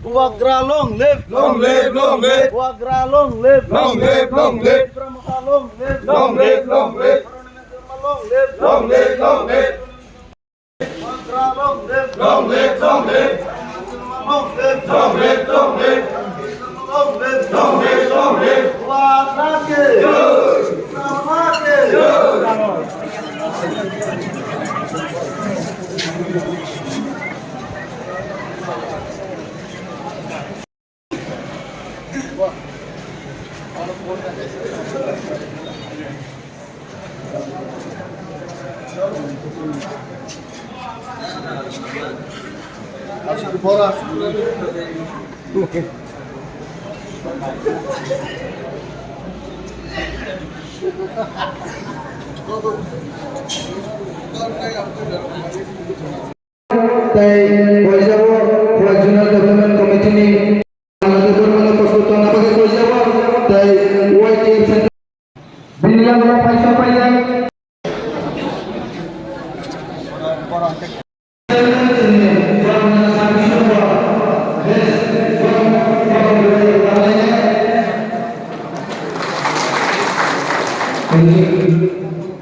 Wagra long live. Long live, long live. Wagra long live. Long live, long live. Pramuka long live. Long live, long live. Long live. Long live, long live. Wagra long live. Long live, long live. Long live. Long live, long live. Long live. Long live, long live. Wagra ke. Wagra ke. Asik bola. Tay Kojawa Regional Development Committee ni persekutuan apa ke Kojawa tay YTF Center binilang mga paisa-paisa Thank you.